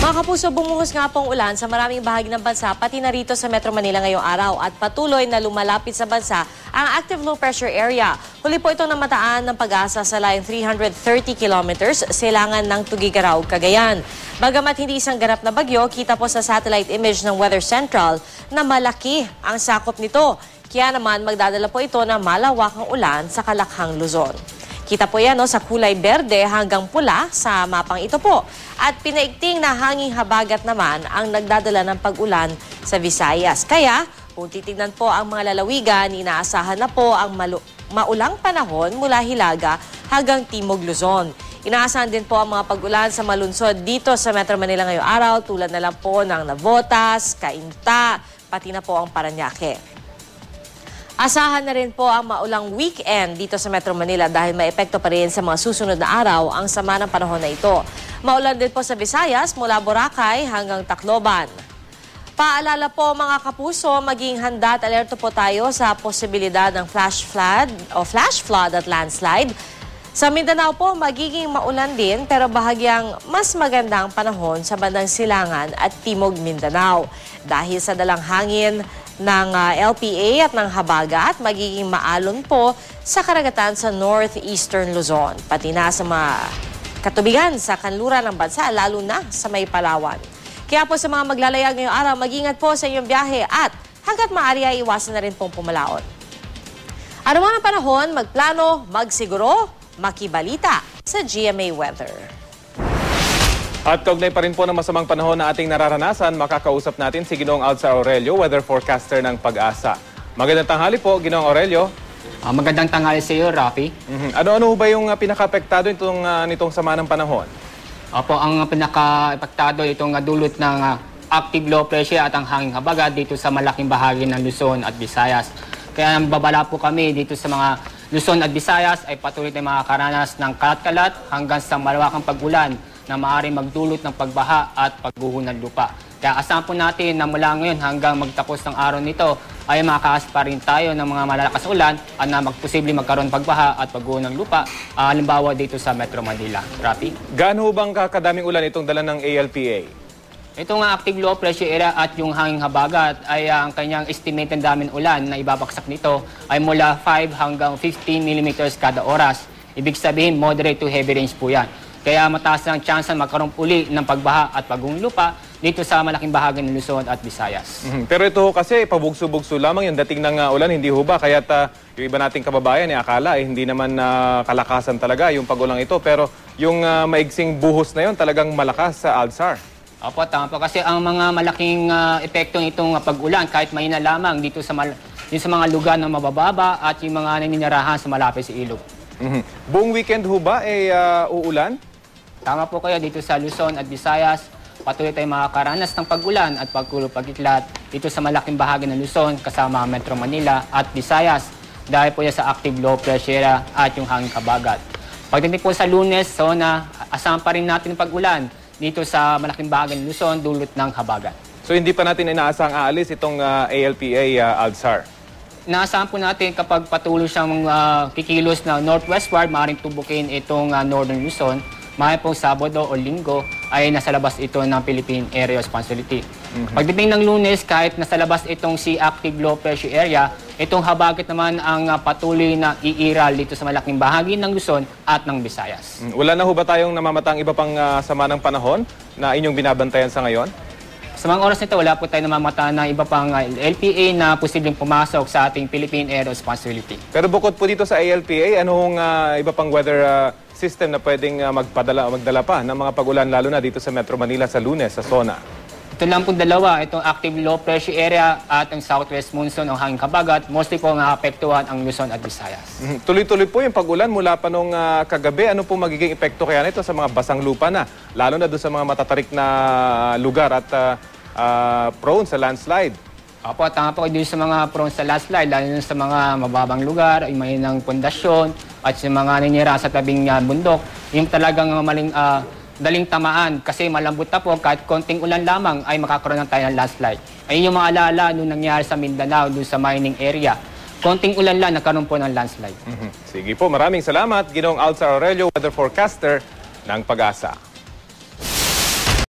Mga kapuso, bumuhos nga pong ulan sa maraming bahagi ng bansa, pati na rito sa Metro Manila ngayong araw at patuloy na lumalapit sa bansa ang active low pressure area. Huli po itong namataan ng Pag-asa sa layong 330 kilometers silangan ng Tugigaraw, Cagayan. Bagamat hindi isang ganap na bagyo, kita po sa satellite image ng Weather Central na malaki ang sakop nito. Kaya naman magdadala po ito ng malawakang ulan sa Kalakhang, Luzon. Kita po yan sa kulay berde hanggang pula sa mapang ito po. At pinaigting na hanging habagat naman ang nagdadala ng pag-ulan sa Visayas. Kaya kung titignan po ang mga lalawigan, inaasahan na po ang maulang panahon mula Hilaga hanggang Timog Luzon. Inaasahan din po ang mga pag-ulan sa malunsod dito sa Metro Manila ngayong araw tulad na lang po ng Navotas, Cainta, pati na po ang Parañaque. Asahan na rin po ang maulang weekend dito sa Metro Manila dahil may epekto pa rin sa mga susunod na araw ang sama ng panahon na ito. Maulan din po sa Visayas mula Boracay hanggang Tacloban. Paalala po mga kapuso, maging handa at alerto po tayo sa posibilidad ng flash flood at landslide. Sa Mindanao po, magiging maulan din pero bahagyang mas magandang panahon sa bandang Silangan at Timog Mindanao. Dahil sa dalang hangin ng LPA at ng habagat, magiging maalon po sa karagatan sa northeastern Luzon, pati na sa mga katubigan sa kanluran ng bansa, lalo na sa may Palawan. Kaya po sa mga maglalayag ngayong araw, mag-ingat po sa inyong biyahe at hanggat maaari ay iwasan na rin pong pumalaot. Ano man ang panahon, magplano, magsiguro, makibalita sa GMA Weather. At kaugnay pa rin po ng masamang panahon na ating nararanasan, makakausap natin si Ginoong Alzar Aurelio, weather forecaster ng Pag-asa. Magandang tanghali po, Ginoong Aurelio. Magandang tanghali sa iyo, Rafi. Ano-ano ba yung pinaka-apektado nitong sama ng panahon? Opo, ang pinaka-apektado itong dulot ng active low pressure at ang hanging habagat dito sa malaking bahagi ng Luzon at Visayas. Kaya babala po kami dito sa mga Luzon at Visayas ay patuloy na makakaranas ng kalat-kalat hanggang sa malawakang pag-ulan na maaaring magdulot ng pagbaha at pagguho ng lupa. Kaya asahan po natin na mula ngayon hanggang magtapos ng araw nito ay makakaas pa rin tayo ng mga malalakas ulan at na magposible magkaroon pagbaha at pagguho ng lupa, halimbawa dito sa Metro Manila. Rafi? Gaano bang kakadaming ulan itong dala ng ALPA? Itong active low pressure area at yung hanging habagat ay ang kanyang estimated daming ulan na ibabaksak nito ay mula 5 hanggang 15 mm kada oras. Ibig sabihin moderate to heavy rains po yan. Kaya mataas ang chance na magkaroon uli ng pagbaha at pagguhong lupa dito sa malaking bahagi ng Luzon at Visayas. Pero ito kasi pabugso-bugso lamang yung dating ng ulan, hindi ho ba? Kaya yung iba nating kababayan akala hindi naman kalakasan talaga yung pag-ulang ito. Pero yung maigsing buhos na yun talagang malakas sa Alzar. Opo, tama po. Kasi ang mga malaking epekto nitong pag-ulan kahit mahina lamang dito sa mga lugar na mabababa at yung mga naninirahan sa malapit sa ilog. Buong weekend ho ba uulan? Tama po kayo, dito sa Luzon at Visayas, patuloy tayong makakaranas ng pag-ulan at pagkulo-pagitlat dito sa malaking bahagi ng Luzon kasama Metro Manila at Visayas dahil po yan sa active low pressure at yung hanging habagat. Pagdating po sa Lunes, asahan pa rin natin ng pag-ulan dito sa malaking bahagi ng Luzon dulot ng habagat. So hindi pa natin inaasang aalis itong ALPA, Alzar? Inaasahan po natin kapag patuloy siyang kikilos na northwestward, maaaring tubukin itong northern Luzon. May pong Sabado o Linggo ay nasa labas ito ng Philippine Area Responsibility. Pagdating ng Lunes, kahit nasa labas itong active low pressure area, itong habagat naman ang patuloy na iiral dito sa malaking bahagi ng Luzon at ng Visayas. Wala na ho ba tayong namamatang iba pang sama ng panahon na inyong binabantayan sa ngayon? Sa mga oras nito, wala po tayo namamata na iba pang LPA na posibleng pumasok sa ating Philippine Area Responsibility. Pero bukod po dito sa ALPA, anong iba pang weather system na pwedeng magdala pa ng mga pag-ulan lalo na dito sa Metro Manila sa Lunes, sa zona? Ito lang po dalawa, itong active low pressure area at ang southwest monsoon o hanging habagat, mostly po naapektuhan ang Luzon at Visayas. Tuloy-tuloy po yung pag-ulan mula pa nung kagabi. Ano po magiging epekto kaya nito sa mga basang lupa na, lalo na doon sa mga matatarik na lugar at prone sa landslide? Opo, tama po dito sa mga prone sa landslide, lalo na sa mga mababang lugar, yung may ng pundasyon at sa mga ninira sa tabing bundok. Yung talagang daling tamaan kasi malambot na po, kahit konting ulan lamang ay makakaroon ng tayo ng landslide. Ayun yung mga alaala nung nangyari sa Mindanao, doon sa mining area. Konting ulan lang, nagkaroon po ng landslide. Sige po, maraming salamat, Ginoong Alzar Aurelio, weather forecaster ng Pag-asa.